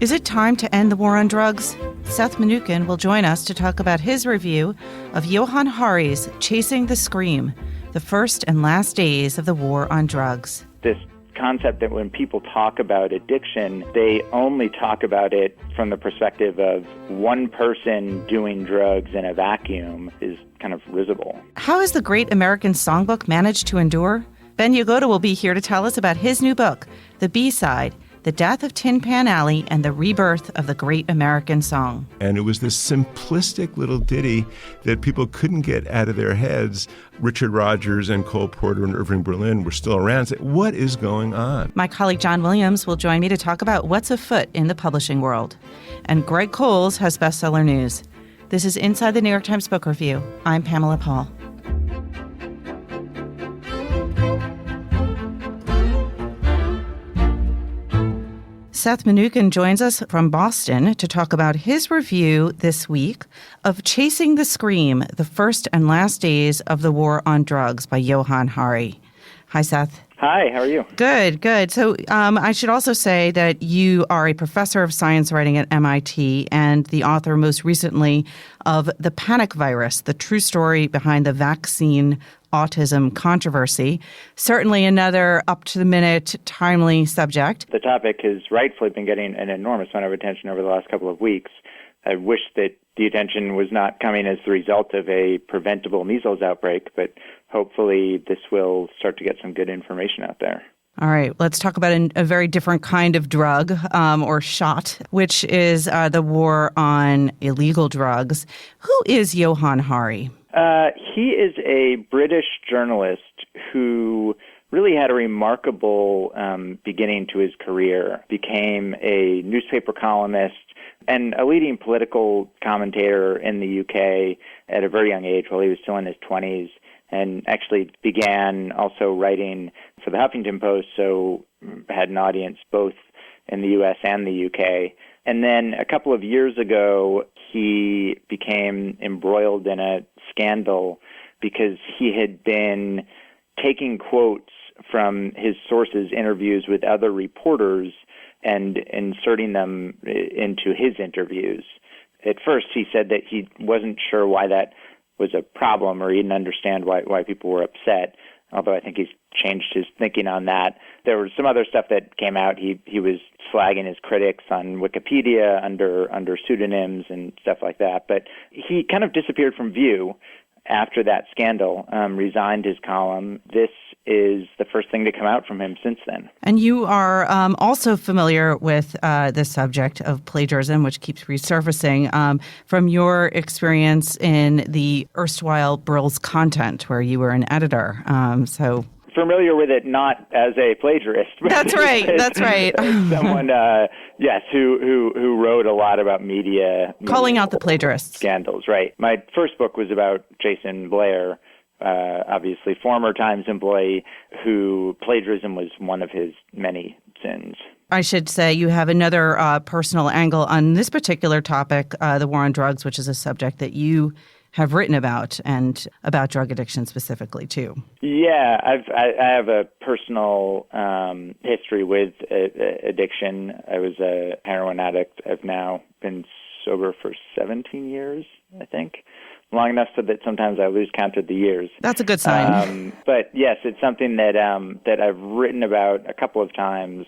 Is it time to end the war on drugs? Seth Mnookin will join us to talk about his review of Johann Hari's Chasing the Scream, the first and last days of the war on drugs. This concept that when people talk about addiction, they only talk about it from the perspective of one person doing drugs in a vacuum is kind of risible. How has the Great American Songbook managed to endure? Ben Yagoda will be here to tell us about his new book, The B-Side, The Death of Tin Pan Alley and the Rebirth of the Great American Song. And it was this simplistic little ditty that people couldn't get out of their heads. Richard Rodgers and Cole Porter and Irving Berlin were still around. Say, what is going on? My colleague John Williams will join me to talk about what's afoot in the publishing world. And Greg Cowles has bestseller news. This is Inside the New York Times Book Review. I'm Pamela Paul. Seth Mnookin joins us from Boston to talk about his review this week of Chasing the Scream, the first and last days of the war on drugs by Johann Hari. Hi, Seth. Hi, how are you? Good. So I should also say that you are a professor of science writing at MIT and the author most recently of The Panic Virus, the true story behind the vaccine autism controversy. Certainly another up-to-the-minute, timely subject. The topic has rightfully been getting an enormous amount of attention over the last couple of weeks. I wish that the attention was not coming as the result of a preventable measles outbreak, but hopefully this will start to get some good information out there. All right, let's talk about a very different kind of drug or shot, which is the war on illegal drugs. Who is Johann Hari? He is a British journalist who really had a remarkable beginning to his career, became a newspaper columnist and a leading political commentator in the UK at a very young age while he was still in his 20s, and actually began also writing for the Huffington Post, so had an audience both in the US and the UK. And then a couple of years ago, he became embroiled in a scandal because he had been taking quotes from his sources' interviews with other reporters and inserting them into his interviews. At first, he said that he wasn't sure why that was a problem, or he didn't understand why people were upset, although I think he's changed his thinking on that. There was some other stuff that came out. He was flagging his critics on Wikipedia under pseudonyms and stuff like that. But he kind of disappeared from view after that scandal, resigned his column. This is the first thing to come out from him since then. And you are also familiar with the subject of plagiarism, which keeps resurfacing from your experience in the erstwhile Brill's Content, where you were an editor. Familiar with it, not as a plagiarist. That's right. As someone, who wrote a lot about media calling out the plagiarists. Scandals, right. My first book was about Jason Blair, obviously former Times employee, who plagiarism was one of his many sins. I should say you have another personal angle on this particular topic, the war on drugs, which is a subject that you have written about, and about drug addiction specifically, too. Yeah, I have a personal history with addiction. I was a heroin addict. I've now been sober for 17 years, I think. Long enough so that sometimes I lose count of the years. That's a good sign. But yes, it's something that I've written about a couple of times,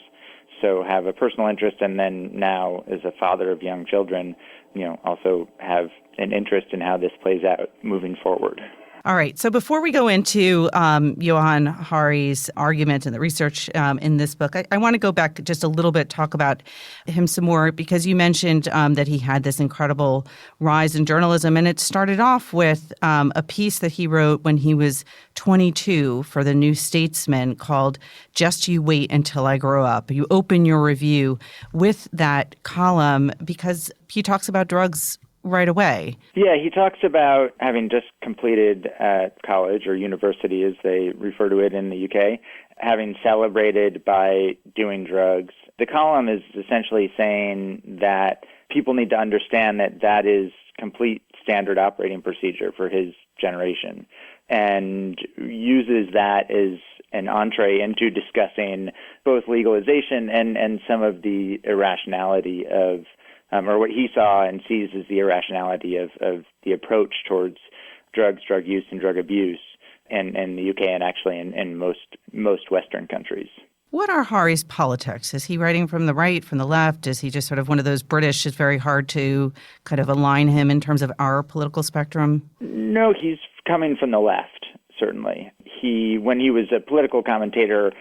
so have a personal interest, and then now as a father of young children, also have an interest in how this plays out moving forward. All right. So before we go into Johann Hari's argument and the research in this book, I want to go back just a little bit, talk about him some more, because you mentioned that he had this incredible rise in journalism. And it started off with a piece that he wrote when he was 22 for the New Statesman called Just You Wait Until I Grow Up. You open your review with that column because he talks about drugs right away. Yeah, he talks about having just completed college, or university as they refer to it in the UK, having celebrated by doing drugs. The column is essentially saying that people need to understand that that is complete standard operating procedure for his generation. and uses that as an entree into discussing both legalization and some of the irrationality of, or what he saw and sees as the irrationality of the approach towards drugs, drug use, and drug abuse in the UK and actually in most Western countries. What are Hari's politics? Is he writing from the right, from the left? Is he just sort of one of those British? It's very hard to kind of align him in terms of our political spectrum. No, he's coming from the left, certainly. When he was a political commentator,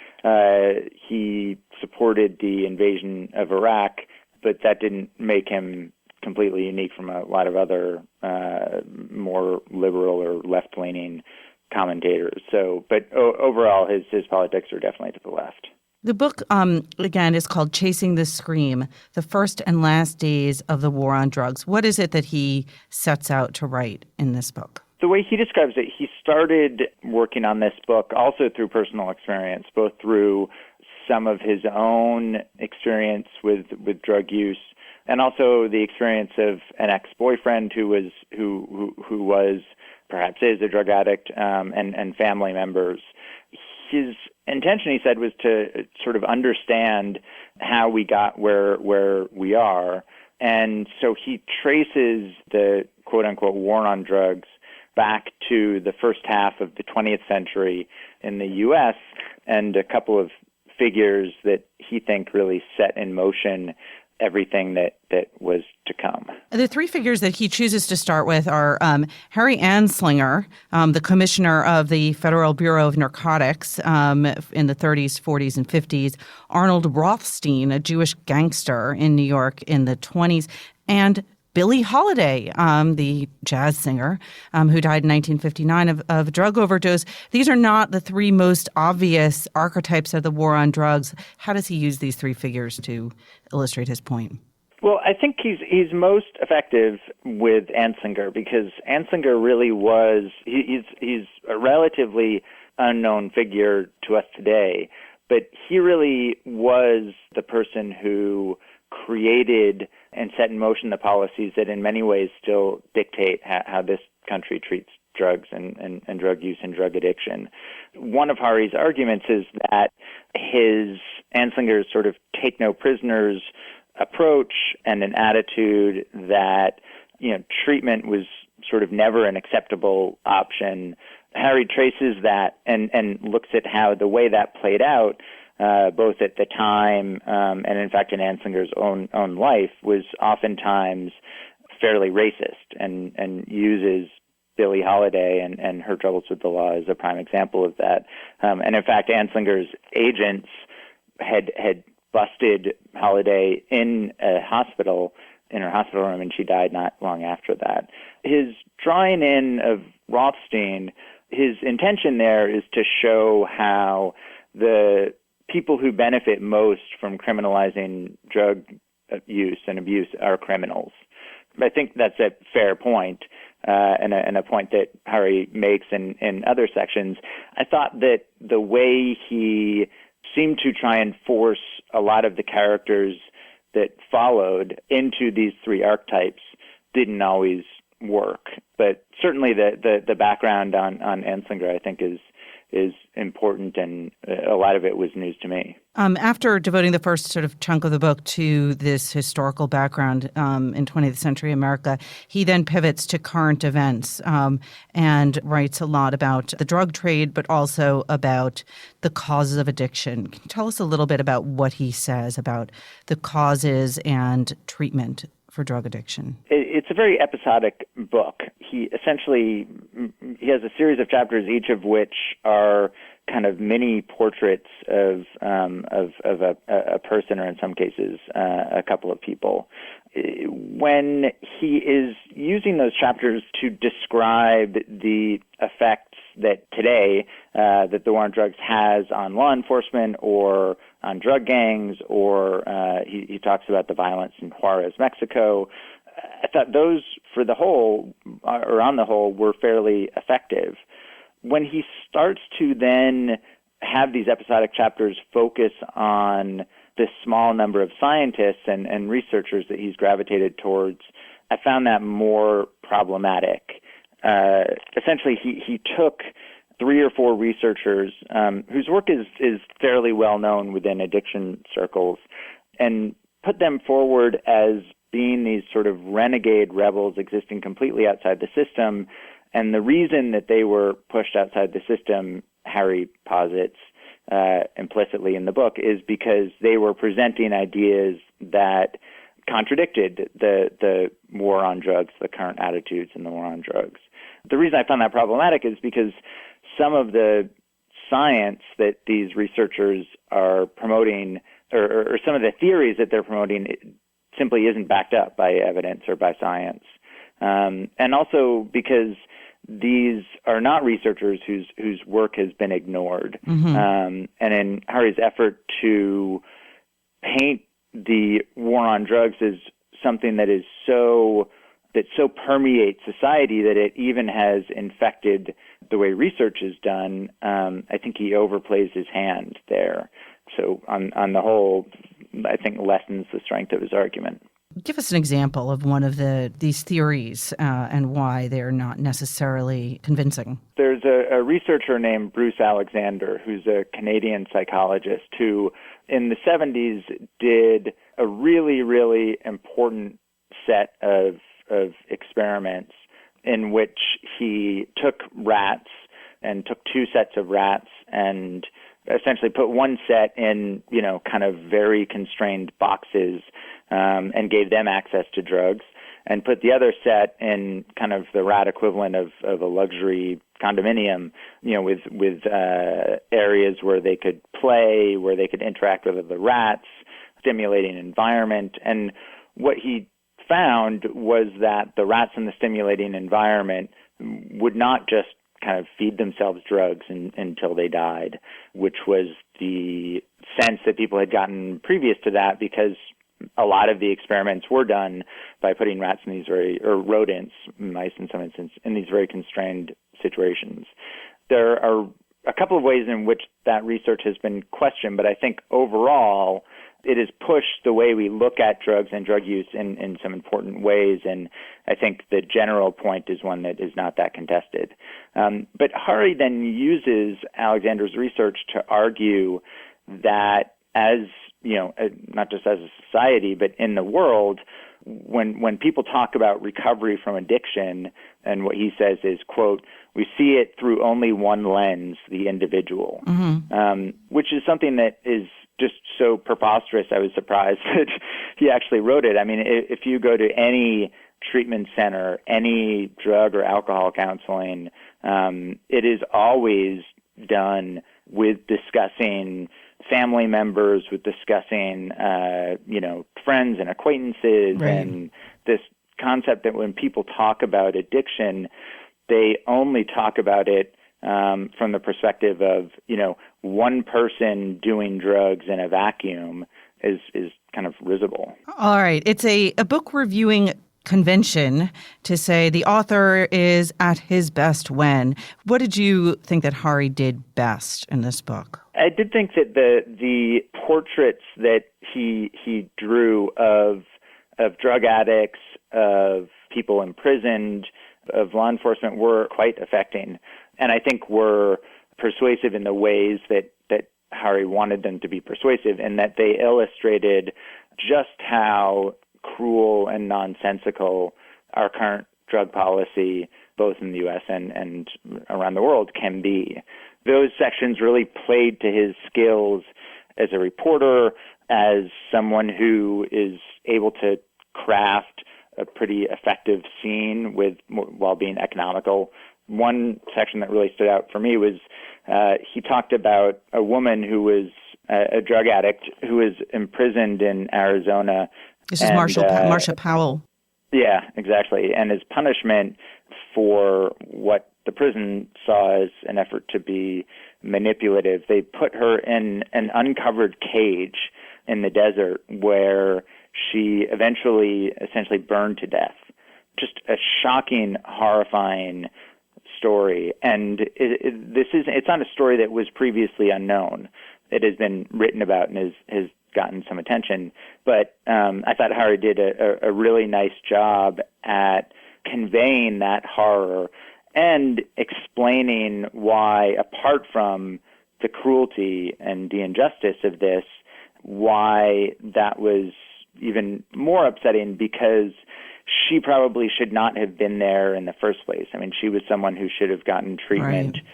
he supported the invasion of Iraq, but that didn't make him completely unique from a lot of other more liberal or left-leaning commentators. But overall, his politics are definitely to the left. The book, again, is called Chasing the Scream, The First and Last Days of the War on Drugs. What is it that he sets out to write in this book? The way he describes it, he started working on this book also through personal experience, both through some of his own experience with drug use and also the experience of an ex-boyfriend who was perhaps is a drug addict, and family members. His intention, he said, was to sort of understand how we got where we are. And so he traces the quote-unquote war on drugs back to the first half of the 20th century in the U.S. and a couple of figures that he thinks really set in motion everything that was to come. The three figures that he chooses to start with are Harry Anslinger, the commissioner of the Federal Bureau of Narcotics in the 30s, 40s, and 50s, Arnold Rothstein, a Jewish gangster in New York in the 20s, and Billie Holiday, the jazz singer, who died in 1959 of drug overdose. These are not the three most obvious archetypes of the war on drugs. How does he use these three figures to illustrate his point? Well, I think he's most effective with Anslinger because Anslinger really he's a relatively unknown figure to us today, but he really was the person who created and set in motion the policies that in many ways still dictate how this country treats drugs and drug use and drug addiction. One of Hari's arguments is that Anslinger's sort of take no prisoners approach and an attitude that, treatment was sort of never an acceptable option. Hari traces that and looks at how the way that played out both at the time and, in fact, in Anslinger's own life, was oftentimes fairly racist and uses Billie Holiday and her troubles with the law as a prime example of that. And, in fact, Anslinger's agents had busted Holiday in her hospital room, and she died not long after that. His drawing in of Rothstein, his intention there is to show how the people who benefit most from criminalizing drug use and abuse are criminals. I think that's a fair point, and a point that Hari makes in other sections. I thought that the way he seemed to try and force a lot of the characters that followed into these three archetypes didn't always work. But certainly the background on Anslinger, I think, is important, and a lot of it was news to me. After devoting the first sort of chunk of the book to this historical background in 20th century America, he then pivots to current events and writes a lot about the drug trade, but also about the causes of addiction. Can you tell us a little bit about what he says about the causes and treatment for drug addiction? It's a very episodic book. He has a series of chapters, each of which are kind of mini portraits of a person, or in some cases, a couple of people. When he is using those chapters to describe the effects that today that the war on drugs has on law enforcement or on drug gangs, or he talks about the violence in Juarez, Mexico, I thought those, on the whole, were fairly effective. When he starts to then have these episodic chapters focus on this small number of scientists and researchers that he's gravitated towards, I found that more problematic. essentially he took 3 or 4 researchers whose work is fairly well known within addiction circles and put them forward as being these sort of renegade rebels existing completely outside the system. And the reason that they were pushed outside the system, Hari posits implicitly in the book, is because they were presenting ideas that contradicted the war on drugs, the current attitudes in the war on drugs. The reason I found that problematic is because some of the science that these researchers are promoting, or some of the theories that they're promoting, simply isn't backed up by evidence or by science. And also because these are not researchers whose work has been ignored. And in Hari's effort to paint the war on drugs as something that so permeates society that it even has infected the way research is done, I think he overplays his hand there. So on the whole, I think lessens the strength of his argument. Give us an example of one of these theories and why they're not necessarily convincing. There's a researcher named Bruce Alexander, who's a Canadian psychologist, who in the 70s did a really, really important set of experiments in which he took rats and took 2 sets of rats and essentially put one set in, kind of very constrained boxes and gave them access to drugs, and put the other set in kind of the rat equivalent of a luxury condominium, with areas where they could play, where they could interact with other rats, stimulating environment. And what he found was that the rats in the stimulating environment would not just kind of feed themselves drugs until they died, which was the sense that people had gotten previous to that, because a lot of the experiments were done by putting rats in these or rodents, mice in some instances, in these very constrained situations. There are a couple of ways in which that research has been questioned, but I think overall it has pushed the way we look at drugs and drug use in some important ways, and I think the general point is one that is not that contested. But Hari then uses Alexander's research to argue that as, not just as a society, but in the world, when people talk about recovery from addiction, and what he says is, quote, we see it through only one lens, the individual, which is something that is just so preposterous. I was surprised that he actually wrote it. I mean, if you go to any treatment center, any drug or alcohol counseling, it is always done with discussing family members, with discussing, friends and acquaintances, right. And this concept that when people talk about addiction, they only talk about it from the perspective of, one person doing drugs in a vacuum is kind of risible. All right. It's a book reviewing convention to say the author is at his best when. What did you think that Hari did best in this book? I did think that the portraits that he drew of drug addicts, of people imprisoned, of law enforcement were quite affecting, and I think were persuasive in the ways that Hari wanted them to be persuasive, and that they illustrated just how cruel and nonsensical our current drug policy, both in the U.S. and around the world, can be. Those sections really played to his skills as a reporter, as someone who is able to craft a pretty effective scene while being economical. One section that really stood out for me was he talked about a woman who was a drug addict who was imprisoned in Arizona. This is Marsha Powell. Yeah, exactly. And as punishment for what the prison saw as an effort to be manipulative, they put her in an uncovered cage in the desert where she essentially burned to death. Just a shocking, horrifying story. And it's not a story that was previously unknown. It has been written about and has gotten some attention. But I thought Hari did a really nice job at conveying that horror and explaining why, apart from the cruelty and the injustice of this, why that was even more upsetting, because she probably should not have been there in the first place. I mean, she was someone who should have gotten treatment. Right.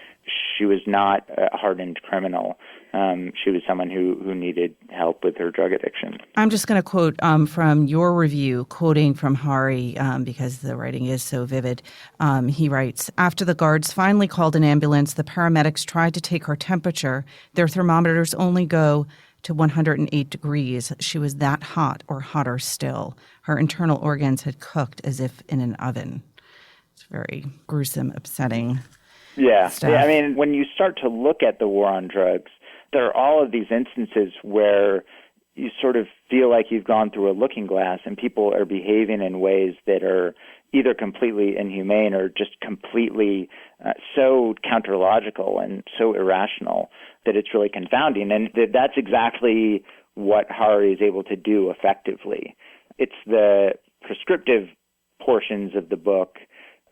She was not a hardened criminal. She was someone who needed help with her drug addiction. I'm just going to quote from your review, quoting from Hari, because the writing is so vivid. He writes, "After the guards finally called an ambulance, the paramedics tried to take her temperature. Their thermometers only go to 108 degrees. She was that hot or hotter still. Her internal organs had cooked as if in an oven." It's very gruesome, upsetting stuff. Yeah. I mean, when you start to look at the war on drugs, there are all of these instances where you sort of feel like you've gone through a looking glass and people are behaving in ways that are either completely inhumane or just completely so counterlogical and so irrational that it's really confounding. And that's exactly what Hari is able to do effectively. It's the prescriptive portions of the book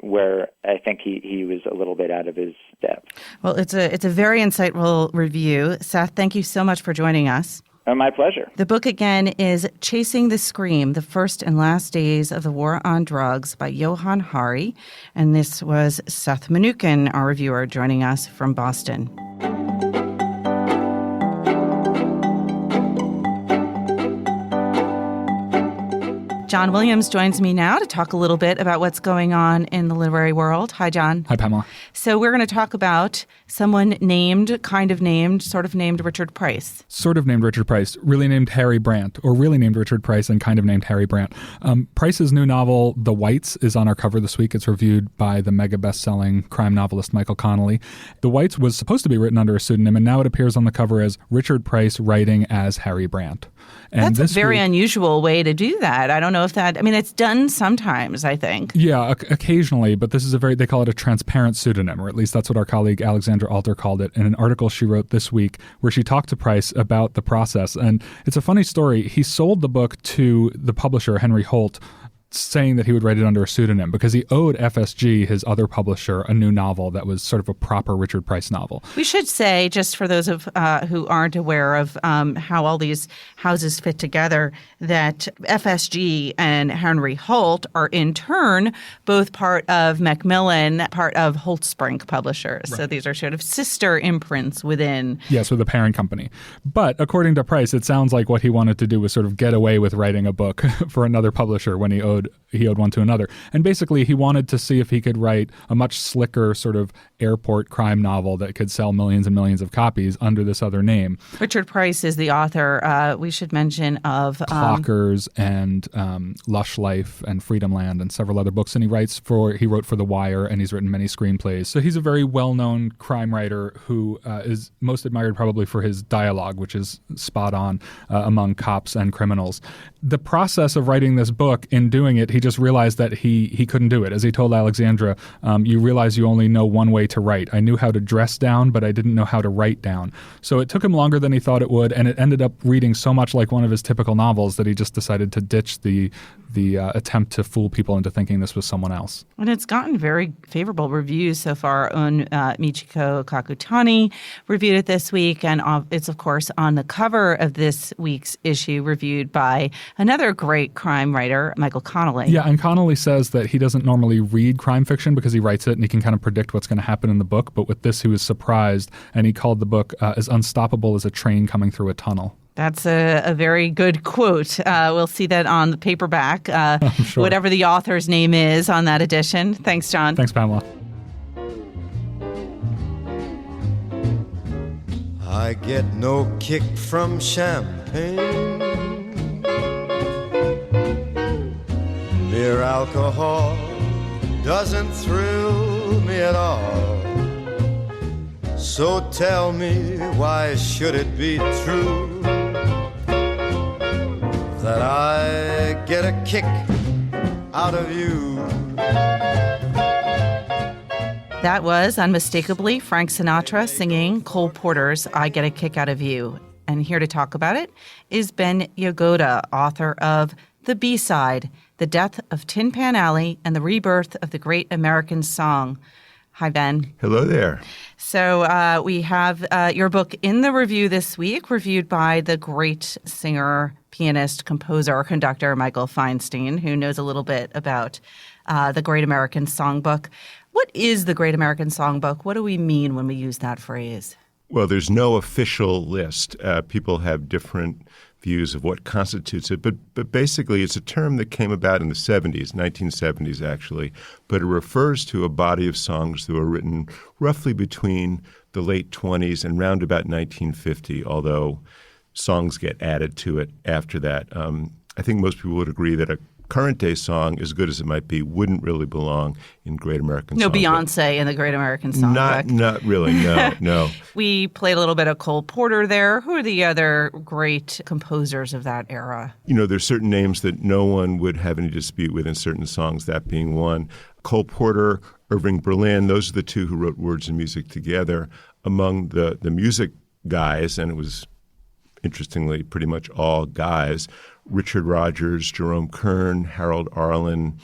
where I think he was a little bit out of his depth. Well, it's a very insightful review. Seth, thank you so much for joining us. My pleasure. The book, again, is Chasing the Scream, The First and Last Days of the War on Drugs by Johann Hari. And this was Seth Mnookin, our reviewer, joining us from Boston. John Williams joins me now to talk a little bit about what's going on in the literary world. Hi, John. Hi, Pamela. So we're going to talk about someone named, kind of named, sort of named Richard Price. Sort of named Richard Price, really named Harry Brandt, or really named Richard Price and kind of named Harry Brandt. Price's new novel, The Whites, is on our cover this week. It's reviewed by the mega best-selling crime novelist Michael Connelly. The Whites was supposed to be written under a pseudonym, and now it appears on the cover as Richard Price writing as Harry Brandt. And that's a very unusual way to do that. I don't know if that, I mean, it's done sometimes, I think. Yeah, occasionally, but this is they call it a transparent pseudonym, or at least that's what our colleague Alexandra Alter called it in an article she wrote this week where she talked to Price about the process. And it's a funny story. He sold the book to the publisher, Henry Holt, saying that he would write it under a pseudonym because he owed FSG, his other publisher, a new novel that was sort of a proper Richard Price novel. We should say, just for those of who aren't aware of how all these houses fit together, that FSG and Henry Holt are in turn both part of Macmillan, part of Holtzbrinck Publishers. Right. So these are sort of sister imprints within. Yes, with the parent company. But according to Price, it sounds like what he wanted to do was sort of get away with writing a book for another publisher when he owed one to another. And basically, he wanted to see if he could write a much slicker sort of airport crime novel that could sell millions and millions of copies under this other name. Richard Price is the author, we should mention, of Clockers and Lush Life and Freedom Land and several other books. And he wrote for The Wire, and he's written many screenplays. So he's a very well-known crime writer who is most admired probably for his dialogue, which is spot on among cops and criminals. The process of writing this book, in doing it, he just realized that he couldn't do it. As he told Alexandra, you realize you only know one way to write. I knew how to dress down, but I didn't know how to write down. So it took him longer than he thought it would, and it ended up reading so much like one of his typical novels that he just decided to ditch the attempt to fool people into thinking this was someone else. And it's gotten very favorable reviews so far. Michiko Kakutani reviewed it this week, and it's, of course, on the cover of this week's issue, reviewed by another great crime writer, Michael Connelly. Yeah, and Connelly says that he doesn't normally read crime fiction because he writes it and he can kind of predict what's going to happen in the book. But with this, he was surprised, and he called the book as unstoppable as a train coming through a tunnel. That's a very good quote. We'll see that on the paperback, sure. Whatever the author's name is on that edition. Thanks, John. Thanks, Pamela. I get no kick from champagne. Mere alcohol doesn't thrill me at all. So tell me, why should it be true that I get a kick out of you? That was unmistakably Frank Sinatra singing Cole Porter's I Get a Kick Out of You. And here to talk about it is Ben Yagoda, author of The B-Side, The Death of Tin Pan Alley and the Rebirth of the Great American Song. Hi, Ben. Hello there. So we have your book in the review this week, reviewed by the great singer, pianist, composer, conductor Michael Feinstein, who knows a little bit about the Great American Songbook. What is the Great American Songbook? What do we mean when we use that phrase? Well, there's no official list. People have different views of what constitutes it, but basically it's a term that came about in the 70s, 1970s actually, but it refers to a body of songs that were written roughly between the late 20s and round about 1950, although songs get added to it after that. I think most people would agree that a current-day song, as good as it might be, wouldn't really belong in Great American Songbook. No Beyonce in the Great American Songbook. Not really, no. We played a little bit of Cole Porter there. Who are the other great composers of that era? There's certain names that no one would have any dispute with in certain songs, that being one. Cole Porter, Irving Berlin, those are the two who wrote words and music together. Among the music guys, and it was interestingly pretty much all guys, Richard Rodgers, Jerome Kern, Harold Arlen,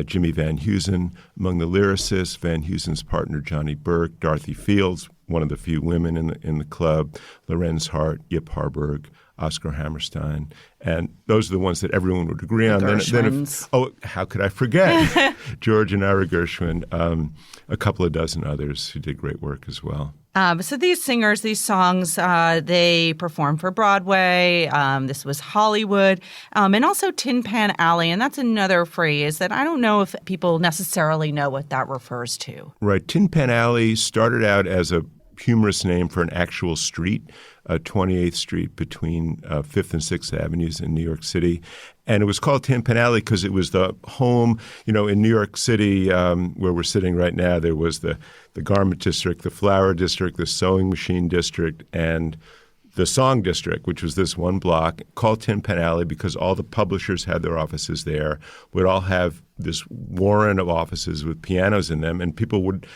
Jimmy Van Heusen. Among the lyricists, Van Heusen's partner Johnny Burke, Dorothy Fields, one of the few women in the club, Lorenz Hart, Yip Harburg, Oscar Hammerstein. And those are the ones that everyone would agree on. Then how could I forget? George and Ira Gershwin, a couple of dozen others who did great work as well. So these singers, these songs, they performed for Broadway. This was Hollywood, and also Tin Pan Alley. And that's another phrase that I don't know if people necessarily know what that refers to. Right. Tin Pan Alley started out as a humorous name for an actual street, 28th Street between 5th and 6th Avenues in New York City. And it was called Tin Pan Alley because it was the home, in New York City where we're sitting right now, there was the garment district, the flower district, the sewing machine district, and the song district, which was this one block, called Tin Pan Alley because all the publishers had their offices there, would all have this warren of offices with pianos in them, and people would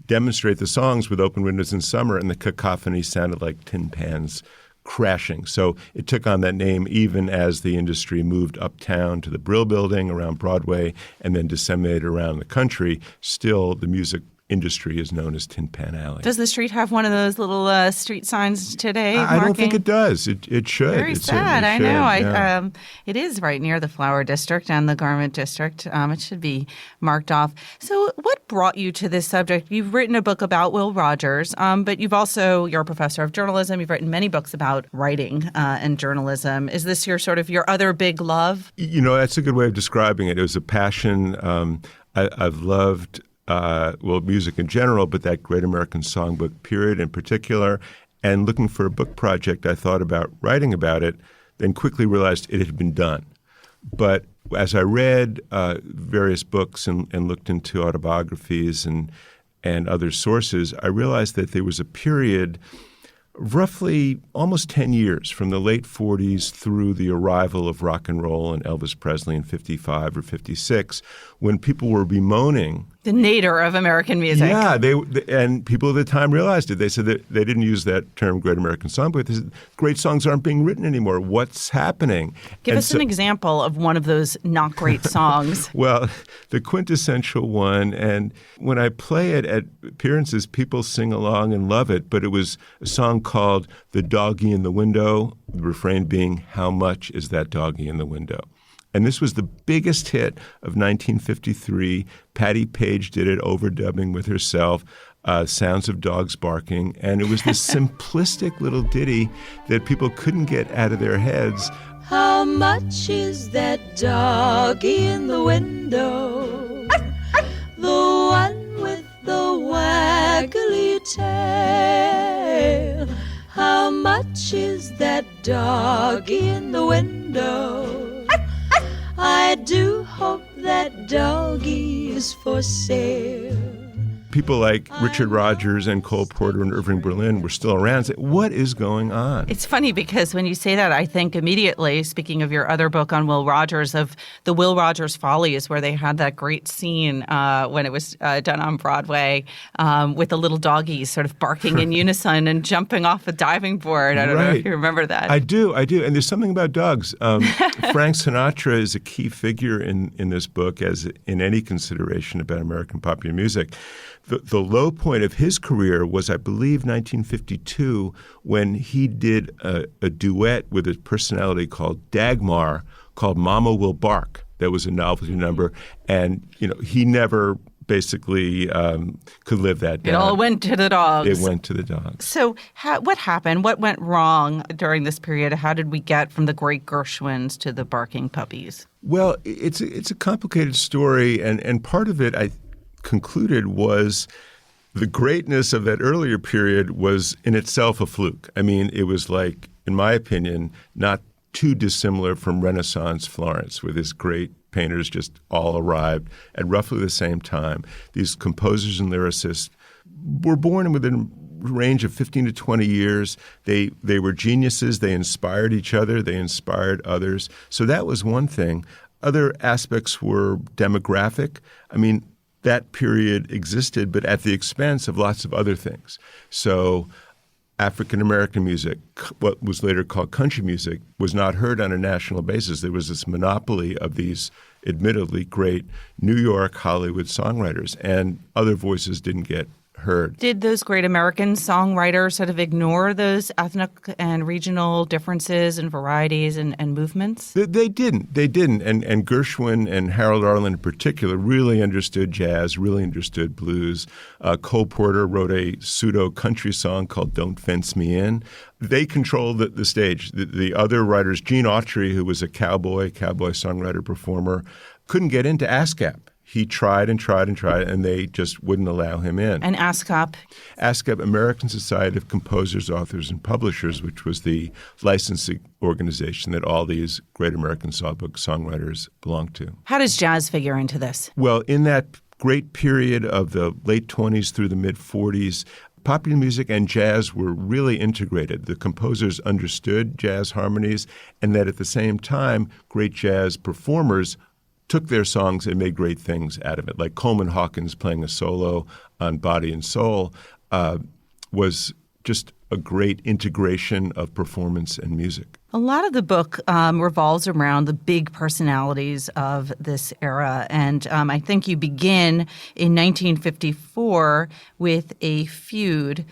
demonstrate the songs with open windows in summer, and the cacophony sounded like tin pans crashing. So it took on that name even as the industry moved uptown to the Brill Building around Broadway and then disseminated around the country. Still, the music industry is known as Tin Pan Alley. Does the street have one of those little street signs today? I don't think it does. It should. Very sad. I know. Yeah. It is right near the flower district and the garment district. It should be marked off. So what brought you to this subject? You've written a book about Will Rogers, but you're a professor of journalism. You've written many books about writing and journalism. Is this your other big love? That's a good way of describing it. It was a passion. I've loved music in general, but that Great American Songbook period in particular. And looking for a book project, I thought about writing about it, then quickly realized it had been done. But as I read various books and looked into autobiographies and other sources, I realized that there was a period roughly almost 10 years from the late 40s through the arrival of rock and roll and Elvis Presley in 55 or 56 when people were bemoaning the nadir of American music. Yeah, and people at the time realized it. They said that they didn't use that term Great American Songbook. They said, great songs aren't being written anymore. What's happening? Give us an example of one of those not great songs. Well, the quintessential one, and when I play it at appearances, people sing along and love it, but it was a song called The Doggy in the Window, the refrain being, how much is that doggy in the window? And this was the biggest hit of 1953. Patti Page did it, overdubbing with herself, sounds of dogs barking. And it was this simplistic little ditty that people couldn't get out of their heads. How much is that doggy in the window? The one with the waggly tail. How much is that doggy in the window? I do hope that doggy is for sale. People like Richard Rodgers and Cole Porter and Irving Berlin were still around and say, what is going on? It's funny because when you say that, I think immediately, speaking of your other book on Will Rogers, of the Will Rogers Follies, where they had that great scene when it was done on Broadway with the little doggies sort of barking in unison and jumping off a diving board. I don't know if you remember that. I do. And there's something about dogs. Frank Sinatra is a key figure in this book, as in any consideration about American popular music. The low point of his career was, I believe, 1952, when he did a duet with a personality called Dagmar called Mama Will Bark. That was a novelty number, and he never basically could live that down. It all went to the dogs. It went to the dogs. So what happened? What went wrong during this period? How did we get from the great Gershwins to the barking puppies? Well, it's a complicated story, and part of it I concluded was the greatness of that earlier period was in itself a fluke. I mean, it was like, in my opinion, not too dissimilar from Renaissance Florence, where these great painters just all arrived at roughly the same time. These composers and lyricists were born within a range of 15 to 20 years. They were geniuses. They inspired each other. They inspired others. So that was one thing. Other aspects were demographic. I mean, that period existed, but at the expense of lots of other things. So African-American music, what was later called country music, was not heard on a national basis. There was this monopoly of these admittedly great New York, Hollywood songwriters, and other voices didn't get heard. Did those great American songwriters sort of ignore those ethnic and regional differences and varieties and movements? They didn't. And Gershwin and Harold Arlen in particular really understood jazz, really understood blues. Cole Porter wrote a pseudo-country song called Don't Fence Me In. They controlled the stage. The other writers, Gene Autry, who was a cowboy songwriter, performer, couldn't get into ASCAP. He tried and tried and tried, and they just wouldn't allow him in. And ASCAP? ASCAP, American Society of Composers, Authors, and Publishers, which was the licensing organization that all these great American songbook songwriters belonged to. How does jazz figure into this? Well, in that great period of the late 20s through the mid-40s, popular music and jazz were really integrated. The composers understood jazz harmonies, and that at the same time, great jazz performers took their songs and made great things out of it. Like Coleman Hawkins playing a solo on Body and Soul was just a great integration of performance and music. A lot of the book revolves around the big personalities of this era. And I think you begin in 1954 with a feud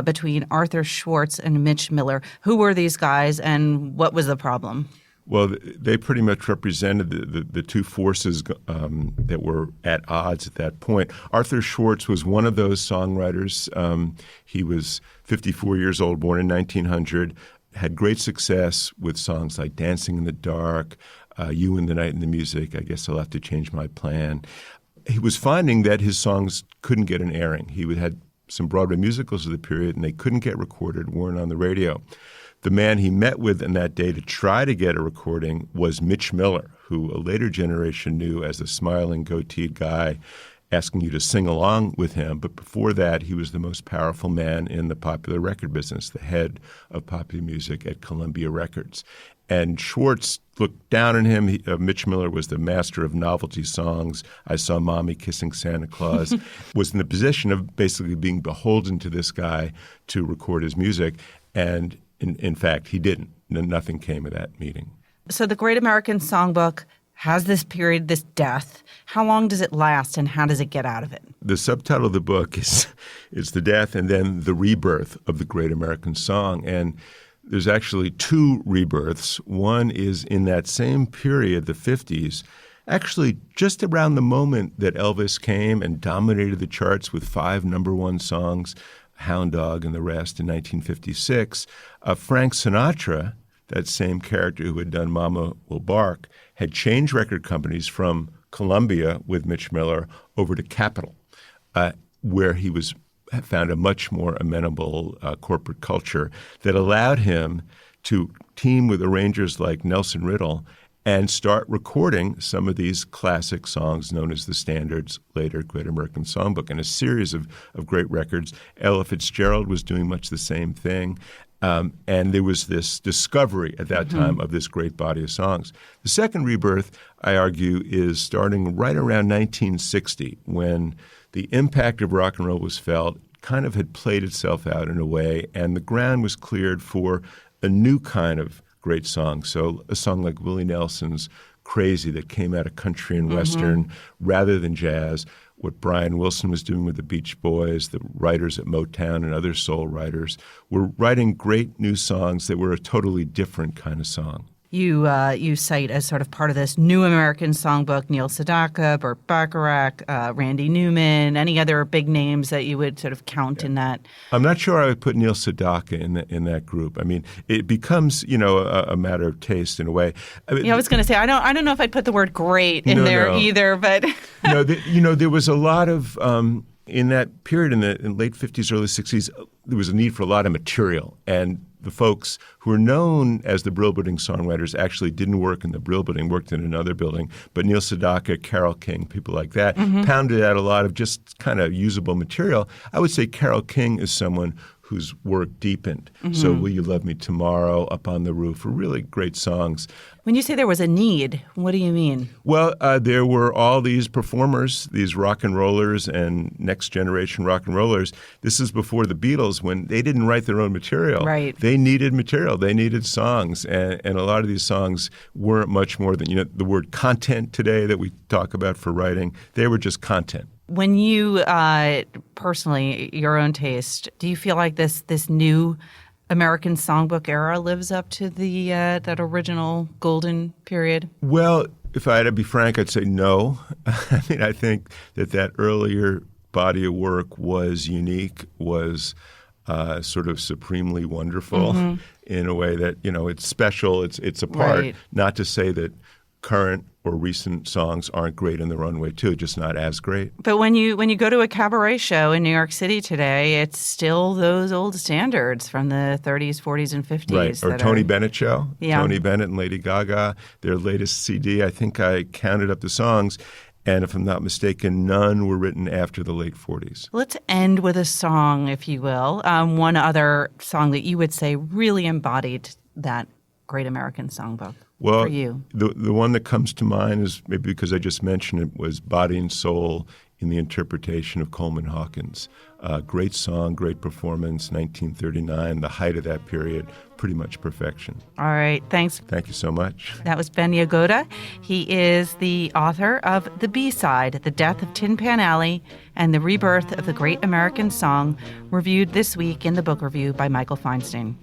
between Arthur Schwartz and Mitch Miller. Who were these guys and what was the problem? Well, they pretty much represented the two forces that were at odds at that point. Arthur Schwartz was one of those songwriters. He was 54 years old, born in 1900, had great success with songs like Dancing in the Dark, You and the Night and the Music, I Guess I'll Have to Change My Plan. He was finding that his songs couldn't get an airing. He had some Broadway musicals of the period, and they couldn't get recorded, weren't on the radio. The man he met with in that day to try to get a recording was Mitch Miller, who a later generation knew as the smiling, goateed guy asking you to sing along with him. But before that, he was the most powerful man in the popular record business, the head of popular music at Columbia Records. And Schwartz looked down on him. Mitch Miller was the master of novelty songs. I Saw Mommy Kissing Santa Claus, was in the position of basically being beholden to this guy to record his music. And in fact, he didn't. Nothing came of that meeting. So the Great American Songbook has this period, this death. How long does it last, and how does it get out of it? The subtitle of the book is the death and then the rebirth of the Great American Song. And there's actually two rebirths. One is in that same period, the 50s, actually just around the moment that Elvis came and dominated the charts with 5 number-1 songs, Hound Dog and the rest in 1956, Frank Sinatra, that same character who had done Mama Will Bark, had changed record companies from Columbia with Mitch Miller over to Capitol, where he found a much more amenable corporate culture that allowed him to team with arrangers like Nelson Riddle and start recording some of these classic songs known as the standards, later Great American Songbook, and a series of great records. Ella Fitzgerald was doing much the same thing. And there was this discovery at that time of this great body of songs. The second rebirth, I argue, is starting right around 1960, when the impact of rock and roll was felt, kind of had played itself out in a way, and the ground was cleared for a new kind of great song. So a song like Willie Nelson's crazy that came out of country and Western rather than jazz. What Brian Wilson was doing with the Beach Boys, the writers at Motown and other soul writers were writing great new songs that were a totally different kind of song. You cite as sort of part of this new American songbook Neil Sedaka, Burt Bacharach, Randy Newman, any other big names that you would sort of count in that? I'm not sure I would put Neil Sedaka in that group. I mean, it becomes a matter of taste in a way. I mean, I was going to say I don't know if I'd put the word great in there either, but there was a lot of in that period in the late 50s, early 60s. There was a need for a lot of material, and the folks who were known as the Brill Building songwriters actually didn't work in the Brill Building, worked in another building. But Neil Sedaka, Carole King, people like that pounded out a lot of just kind of usable material. I would say Carole King is someone whose work deepened. So Will You Love Me Tomorrow, Up on the Roof were really great songs. When you say there was a need, what do you mean? Well, there were all these performers, these rock and rollers and next generation rock and rollers. This is before the Beatles when they didn't write their own material. Right. They needed material. They needed songs. And a lot of these songs weren't much more than, the word content today that we talk about for writing. They were just content. When you personally, your own taste, do you feel like this new American songbook era lives up to the that original golden period? Well, if I had to be frank, I'd say no. I mean, I think that earlier body of work was unique, was sort of supremely wonderful in a way that, it's special, it's apart. Right. Not to say that current or recent songs aren't great in their own way too, just not as great. But when you go to a cabaret show in New York City today, it's still those old standards from the 30s, 40s, and 50s. Right, or Tony Bennett show. Yeah. Tony Bennett and Lady Gaga, their latest CD, I think I counted up the songs, and if I'm not mistaken, none were written after the late 40s. Let's end with a song, if you will. One other song that you would say really embodied that great American songbook. Well, for you? The one that comes to mind is, maybe because I just mentioned it, was Body and Soul in the interpretation of Coleman Hawkins. Great song, great performance, 1939, the height of that period, pretty much perfection. All right, thanks. Thank you so much. That was Ben Yagoda. He is the author of The B-Side, The Death of Tin Pan Alley, and the Rebirth of the Great American Song, reviewed this week in the Book Review by Michael Feinstein.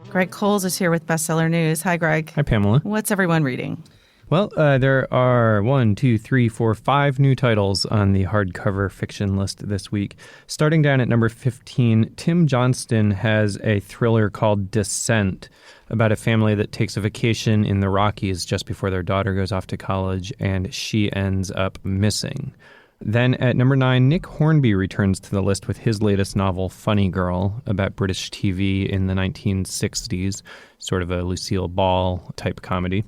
Greg Cowles is here with Bestseller News. Hi, Greg. Hi, Pamela. What's everyone reading? Well, there are 5 new titles on the hardcover fiction list this week. Starting down at number 15, Tim Johnston has a thriller called Descent about a family that takes a vacation in the Rockies just before their daughter goes off to college, and she ends up missing. Then at number 9, Nick Hornby returns to the list with his latest novel, Funny Girl, about British TV in the 1960s, sort of a Lucille Ball type comedy.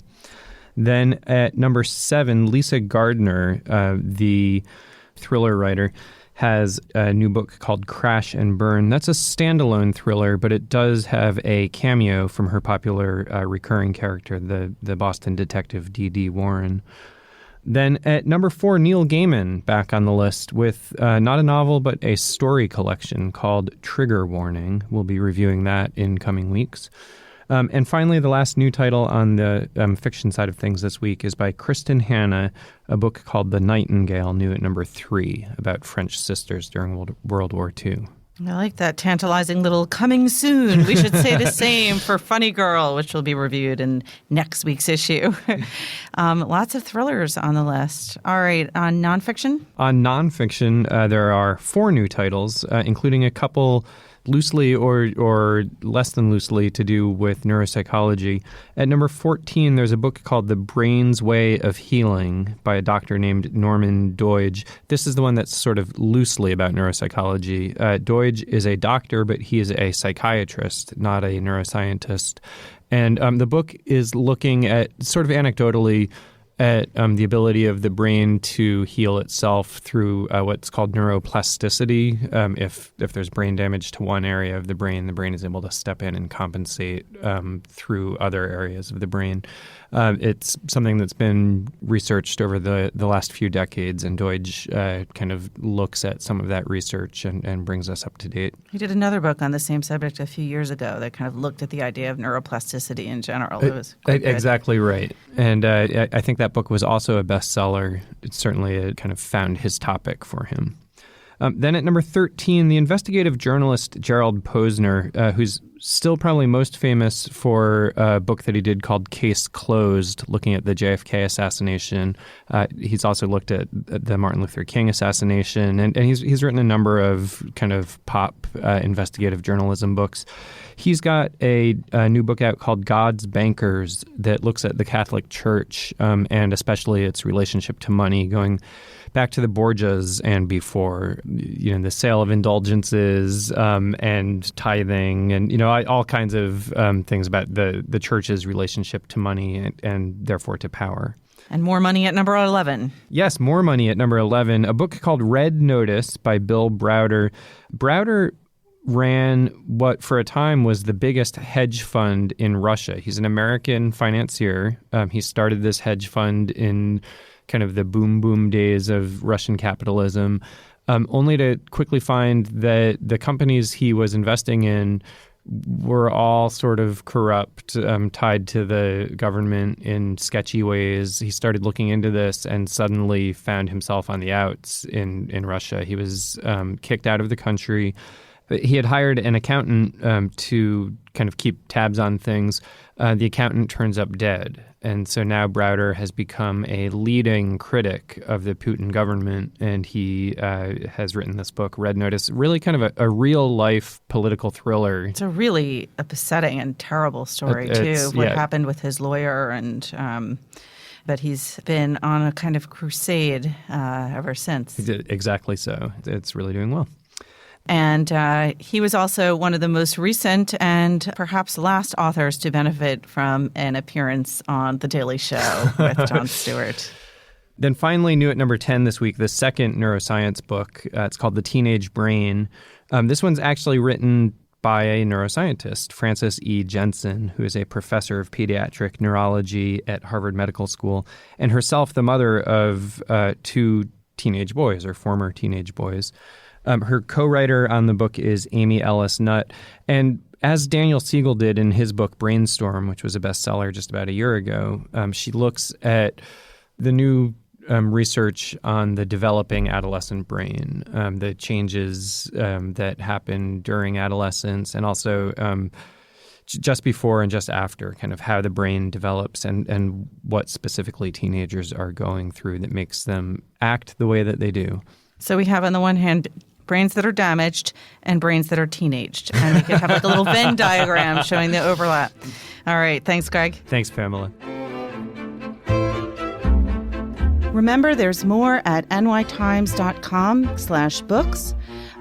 Then at number 7, Lisa Gardner, the thriller writer, has a new book called Crash and Burn. That's a standalone thriller, but it does have a cameo from her popular recurring character, the Boston detective D.D. Warren. Then at number 4, Neil Gaiman back on the list with not a novel, but a story collection called Trigger Warning. We'll be reviewing that in coming weeks. And finally, the last new title on the fiction side of things this week is by Kristen Hanna, a book called The Nightingale, new at number 3, about French sisters during World War II. I like that tantalizing little coming soon. We should say the same for Funny Girl, which will be reviewed in next week's issue. Lots of thrillers on the list. All right, on nonfiction? On nonfiction, there are 4 new titles, including a couple loosely or less than loosely to do with neuropsychology. At number 14, there's a book called The Brain's Way of Healing by a doctor named Norman Doidge. This is the one that's sort of loosely about neuropsychology. Doidge is a doctor, but he is a psychiatrist, not a neuroscientist. And the book is looking at sort of anecdotally at the ability of the brain to heal itself through what's called neuroplasticity. If there's brain damage to one area of the brain is able to step in and compensate through other areas of the brain. It's something that's been researched over the last few decades, and Deutsch kind of looks at some of that research and brings us up to date. He did another book on the same subject a few years ago that kind of looked at the idea of neuroplasticity in general. It was quite good. Exactly right. And I think that book was also a bestseller. It certainly kind of found his topic for him. Then at number 13, the investigative journalist Gerald Posner, who's still probably most famous for a book that he did called Case Closed, looking at the JFK assassination. He's also looked at the Martin Luther King assassination, and he's written a number of kind of pop investigative journalism books. He's got a new book out called God's Bankers that looks at the Catholic Church and especially its relationship to money, going back to the Borgias and before, the sale of indulgences and tithing and, all kinds of things about the church's relationship to money and therefore to power. And more money at number 11. Yes, more money at number 11. A book called Red Notice by Bill Browder. Browder ran what for a time was the biggest hedge fund in Russia. He's an American financier. He started this hedge fund in kind of the boom days of Russian capitalism, only to quickly find that the companies he was investing in were all sort of corrupt, tied to the government in sketchy ways. He started looking into this and suddenly found himself on the outs in Russia. He was kicked out of the country. He had hired an accountant to kind of keep tabs on things. The accountant turns up dead. And so now Browder has become a leading critic of the Putin government, and he has written this book, Red Notice, really kind of a real-life political thriller. It's a really upsetting and terrible story, too, what happened with his lawyer. And but he's been on a kind of crusade ever since. Exactly so. It's really doing well. And he was also one of the most recent and perhaps last authors to benefit from an appearance on The Daily Show with Jon Stewart. Then finally, new at number 10 this week, the second neuroscience book. It's called The Teenage Brain. This one's actually written by a neuroscientist, Frances E. Jensen, who is a professor of pediatric neurology at Harvard Medical School, and herself the mother of two teenage boys, or former teenage boys. Her co-writer on the book is Amy Ellis Nutt. And as Daniel Siegel did in his book Brainstorm, which was a bestseller just about a year ago, she looks at the new research on the developing adolescent brain, the changes that happen during adolescence, and also just before and just after, kind of how the brain develops and what specifically teenagers are going through that makes them act the way that they do. So we have on the one hand brains that are damaged and brains that are teenaged. And we could have like a little Venn diagram showing the overlap. All right. Thanks, Greg. Thanks, Pamela. Remember, there's more at nytimes.com/books.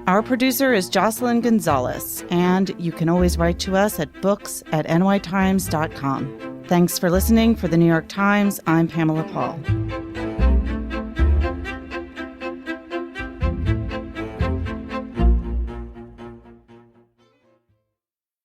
Our producer is Jocelyn Gonzalez, and you can always write to us at books@nytimes.com. Thanks for listening. For the New York Times, I'm Pamela Paul.